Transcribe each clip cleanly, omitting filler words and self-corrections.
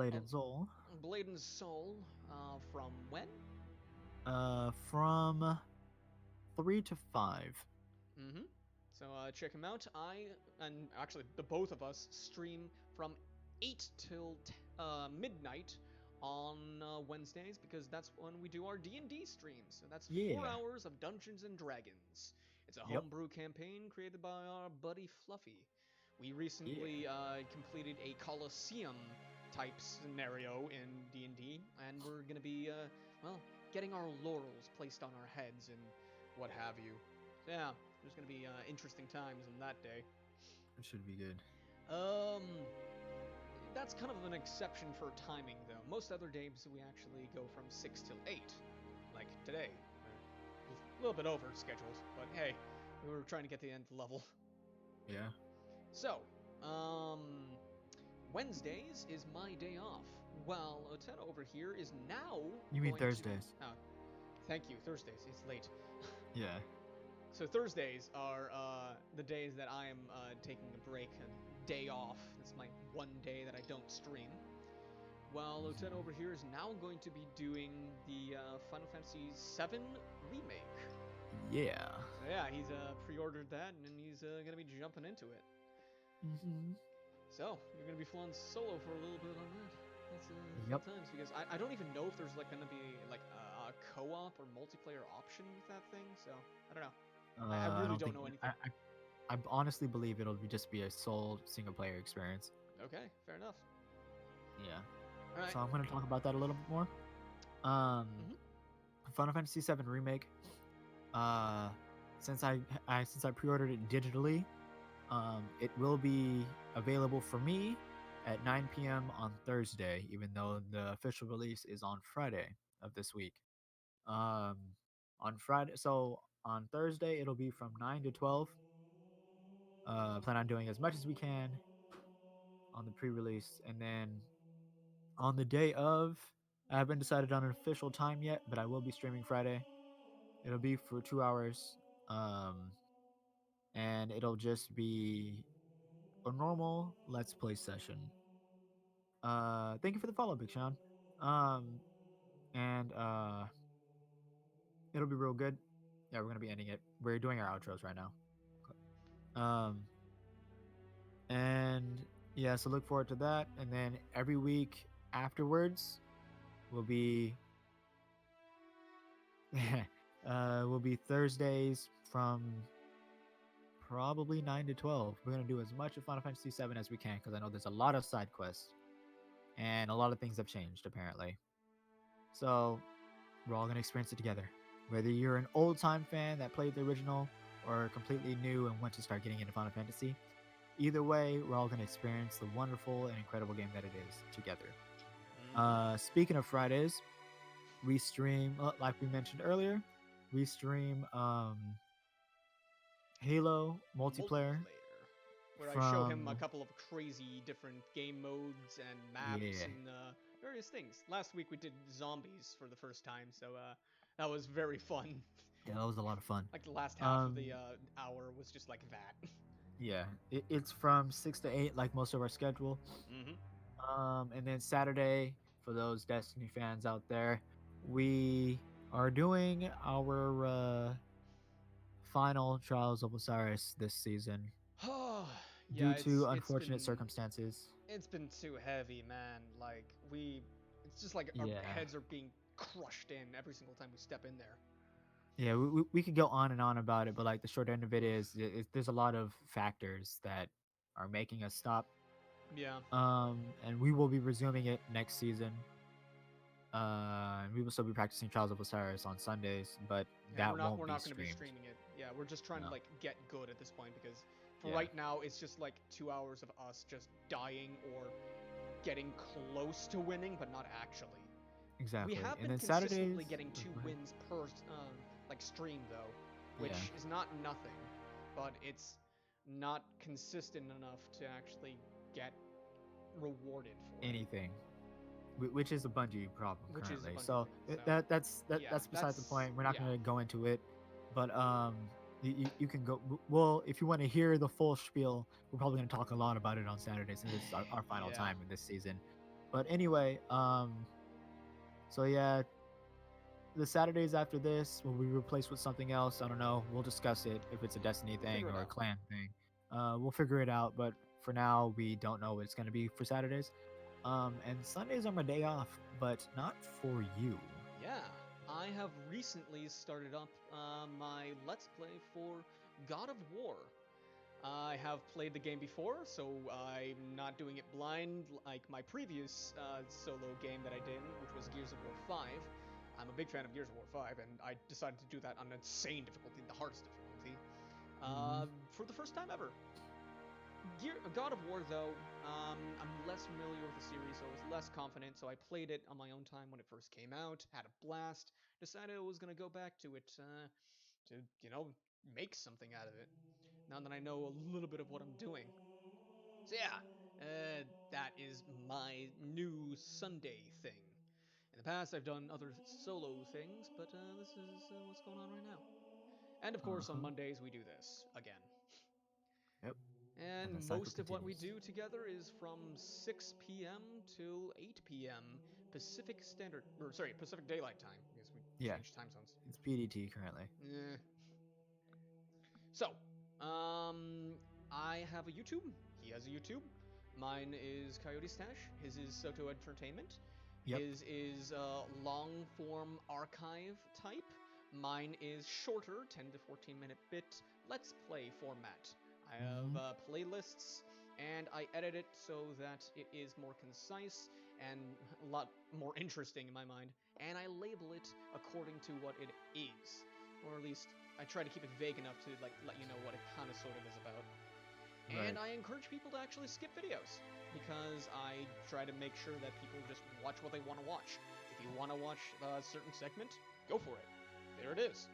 Blade Oh, and Soul. Blade and Soul. From when? From 3 to 5. Mm-hmm. So check him out. I and actually the both of us stream from 8 till midnight on Wednesdays because that's when we do our D&D streams. So that's 4 hours of Dungeons and Dragons. It's a Yep. homebrew campaign created by our buddy Fluffy. We Yeah. recently completed a Colosseum type scenario in D&D, and we're gonna be well getting our laurels placed on our heads and what have you. So yeah, there's gonna be interesting times on that day. It should be good. Um, that's kind of an exception for timing, though. Most other days we actually go from 6 till 8, like today. We're a little bit over scheduled, but hey, we were trying to get the end level. Yeah. So, um, Wednesdays is my day off, while Otena over here is now You mean going to. Thursdays? Oh, thank you. Thursdays. It's late. Yeah. So Thursdays are the days that I am taking a break, a day off. It's my one day that I don't stream. While Lieutenant over Mhm. here is now going to be doing the Final Fantasy VII remake. Yeah. So yeah, he's pre-ordered that, and he's gonna be jumping into it. Hmm. So you're gonna be flying solo for a little bit on that. That's fun Yep. times because I don't even know if there's like gonna be like a co-op or multiplayer option with that thing. So I don't know. I I really don't don't think. know anything. I honestly believe it'll just be a sole single player experience. Okay, fair enough. Yeah. All right. So I'm gonna talk about that a little bit more. Um, Mm-hmm. Final Fantasy VII remake. Uh, since I pre-ordered it digitally, it will be available for me at 9 p.m. on Thursday, even though the official release is on Friday of this week. Um, on Friday, so on Thursday it'll be from 9 to 12. Plan on doing as much as we can on the pre-release, and then on the day of, I haven't decided on an official time yet, but I will be streaming Friday. It'll be for 2 hours, um, and it'll just be a normal Let's Play session. Thank you for the follow, Big Sean. Um, and it'll be real good. Yeah, we're gonna be ending it. We're doing our outros right now. Um, and yeah, so look forward to that. And then every week afterwards will be will be Thursdays from probably 9 to 12. We're gonna do as much of Final Fantasy VII as we can because I know there's a lot of side quests and a lot of things have changed apparently. So we're all gonna experience it together. Whether you're an old time fan that played the original or completely new and want to start getting into Final Fantasy, either way, we're all gonna experience the wonderful and incredible game that it is together. Mm-hmm. Speaking of Fridays, we stream like we mentioned earlier. We stream Halo multiplayer Multiplayer, where I show him a from couple of crazy different game modes and maps yeah and various things. Last week we did zombies for the first time, so that was very fun. yeah that was a lot of fun. Like the last half of Um the hour was just like that. yeah, it's from 6 to 8 like most of our schedule. Mm-hmm. And then Saturday, for those Destiny fans out there, we are doing our final Trials of Osiris this season Oh, yeah, due to it's unfortunate been circumstances. it's been too heavy, man. Like it's just like our Yeah. heads are being crushed in every single time we step in there. Yeah, we could go on and on about it, but like the short end of it is there's a lot of factors that are making us stop. Yeah, And we will be resuming it next season. And we will still be practicing Trials of Osiris on Sundays, but and that we're won't be not going to be streamed. streaming it. Yeah, we're just trying to No. like get good at this point because for Yeah, right now it's just like 2 hours of us just dying or getting close to winning, but not actually. We exactly. have And been then consistently Saturdays, getting oh, two go ahead. wins per like stream though, Yeah, which is not nothing, but it's not consistent enough to actually get rewarded for it, anything, which is a Bungie problem which is a currently. Bungie So thing. So yeah, that's besides the that's point. We're not yeah, going to go into it, but you can go. Well, if you want to hear the full spiel, we're probably going to talk a lot about it on Saturday since this is our final yeah. time in this season. But anyway, so yeah, the Saturdays after this will be replaced with something else. I don't know. We'll discuss it if it's a Destiny We'll figure thing it or a out. clan thing. We'll figure it out. But for now, we don't know what it's gonna be for Saturdays. And Sundays are my day off, but not for you. Yeah, I have recently started up my Let's Play for God of War. I have played the game before, so I'm not doing it blind like my previous solo game that I did, which was Gears of War 5. I'm a big fan of Gears of War 5, and I decided to do that on insane difficulty, the hardest difficulty, Hmm. for the first time ever. God of War, though, I'm less familiar with the series, so I was less confident. So I played it on my own time when it first came out, had a blast, decided I was gonna go back to it to make something out of it. Now that I know a little bit of what I'm doing, so yeah, that is my new Sunday thing. In the past, I've done other solo things, but this is what's going on right now. And of Uh course, on huh. Mondays we do this again. Yep. And the And cycle most of what we continues. do together is from 6 p.m. till 8 p.m. Pacific Standard, or sorry, Pacific Daylight Time, because we Yeah, changed time zones. it's PDT currently. Eh. So, um, I have a YouTube. He has a YouTube. Mine is Coyote Stash. His is Soto Entertainment. Yep. His is long form archive type. Mine is shorter, 10 to 14-minute bit let's play format. I have Hmm. playlists and I edit it so that it is more concise and a lot more interesting in my mind. And I label it according to what it is, or at least I try to keep it vague enough to like let you know what it kind of sort of is about. And Right. I encourage people to actually skip videos because I try to make sure that people just watch what they want to watch. If you want to watch a certain segment, go for it. There it is.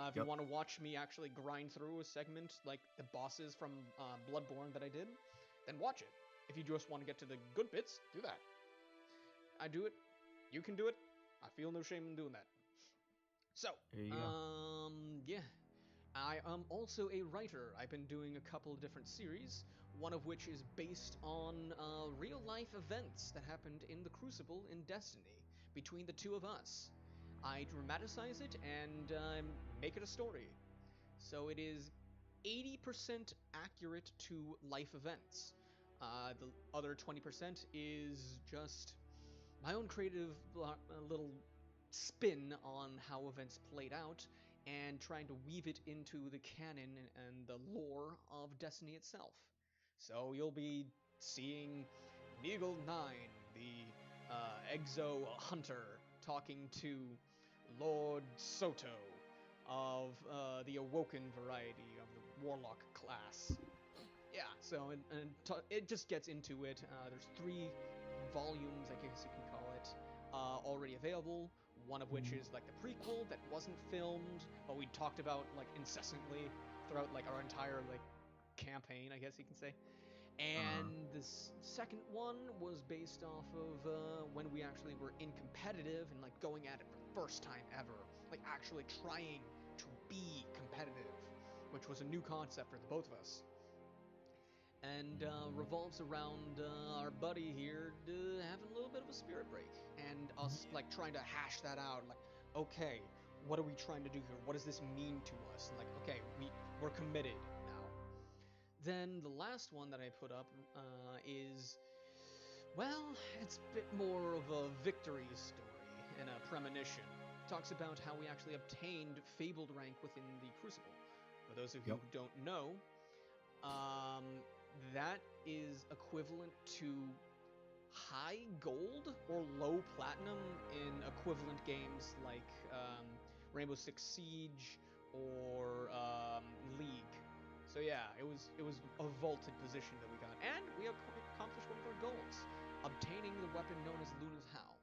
If you Yep. want to watch me actually grind through a segment like the bosses from Bloodborne that I did, then watch it. If you just want to get to the good bits, do that. I do it. You can do it. I feel no shame in doing that. So, There you go. yeah, I am also a writer. I've been doing a couple of different series, one of which is based on real life events that happened in the Crucible in Destiny between the two of us. I dramatize it and make it a story. So it is 80% accurate to life events. The other 20% is just my own creative little spin on how events played out and trying to weave it into the canon and the lore of Destiny itself. So you'll be seeing Meagle 9, the Exo Hunter, talking to Lord Soto of the Awoken variety of the Warlock class. Yeah, so it just gets into it. There's 3 volumes, I guess you can call it, already available. One of which Mhm. is like the prequel that wasn't filmed, but we talked about like incessantly throughout like our entire like campaign, I guess you can say. Uh, And this second one was based off of when we actually were in competitive and like going at it for the first time ever, like actually trying to be competitive, which was a new concept for the both of us and revolves around our buddy here having a little bit of a spirit break and us like trying to hash that out like okay, what are we trying to do here, what does this mean to us, and like okay, we're committed now. Then the last one that I put up is, well, it's a bit more of a victory story and a premonition. It talks about how we actually obtained fabled rank within the Crucible. For those of you yep. who don't know, um, that is equivalent to high gold or low platinum in equivalent games like Rainbow Six Siege or League. So yeah, it was a vaulted position that we got, and we accomplished one of our goals, obtaining the weapon known as Luna's Howl.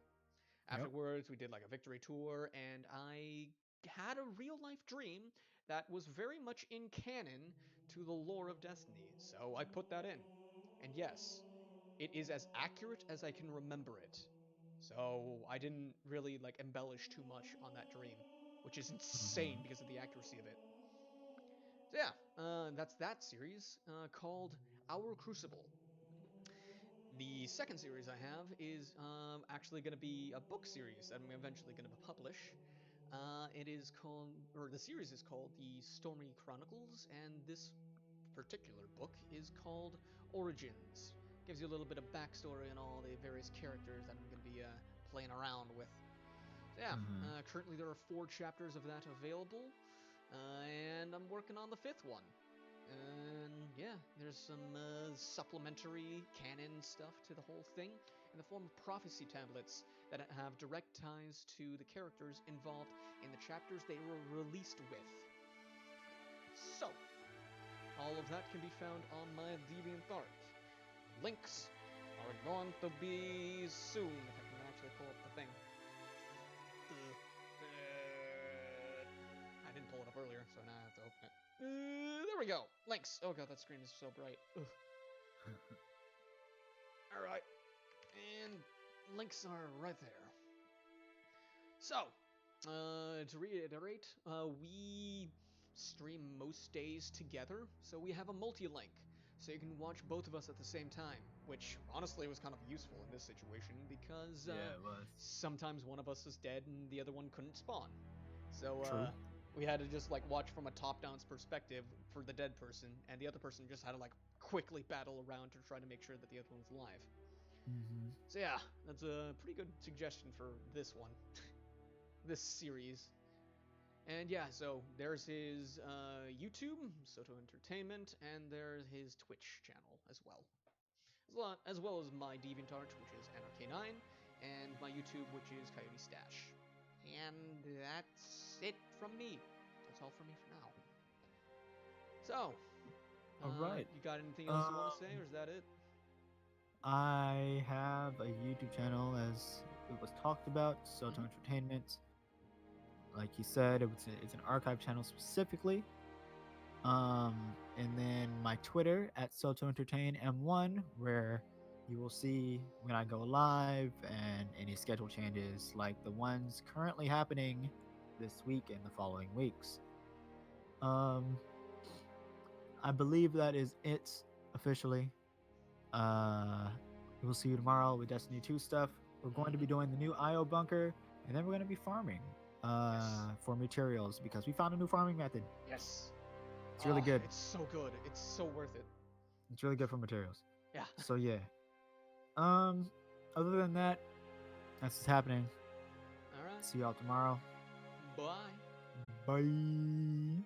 Yep. Afterwards, we did like a victory tour, and I had a real life dream that was very much in canon to the lore of Destiny. So I put that in. And yes, it is as accurate as I can remember it. So I didn't really like embellish too much on that dream, which is insane Hmm. because of the accuracy of it. So yeah, that's that series called Our Crucible. The second series I have is actually going to be a book series that I'm eventually going to publish. It is called, or the series is called The Stormy Chronicles, and this particular book is called Origins. Gives you a little bit of backstory on all the various characters that I'm going to be playing around with. So yeah, Mhm. currently there are 4 chapters of that available, and I'm working on the 5th one. And yeah, there's some supplementary canon stuff to the whole thing in the form of prophecy tablets that have direct ties to the characters involved in the chapters they were released with. So, all of that can be found on my DeviantArt. Links are going to be soon, if I can actually pull up the thing. I didn't pull it up earlier, so now I have to open it. There we go. Links. Oh god, that screen is so bright. All right, and links are right there. So, to reiterate, we stream most days together, so we have a multi-link, so you can watch both of us at the same time, which honestly was kind of useful in this situation because Yeah, it was. sometimes one of us is dead and the other one couldn't spawn. So True. we had to just like watch from a top-down perspective for the dead person, and the other person just had to like quickly battle around to try to make sure that the other one's alive. Mhm. So yeah, that's a pretty good suggestion for this one, this series. And yeah, so there's his YouTube, Soto Entertainment, and there's his Twitch channel as well. As well as my DeviantArt, which is NRK9, and my YouTube, which is Coyote Stash. And that's it from me. That's all from me for now. So, All right. you got anything else you want to say, Um, or is that it? I have a YouTube channel, as it was talked about, Soto Mhm. Entertainment. Like you said, it's an archive channel specifically. And then my Twitter at Soto Entertain M1, where you will see when I go live and any schedule changes, like the ones currently happening this week and the following weeks. Um, I believe that is it officially. Uh, we'll see you tomorrow with Destiny 2 stuff. We're going to be Mhm. doing the new IO bunker, and then we're going to be farming Yes. for materials because we found a new farming method. Yes. It's really Oh, good. it's so good. It's so worth it. It's really good for materials. Yeah. So yeah. Um, other than that, that's what's happening. All right. See y'all tomorrow. Bye. Bye.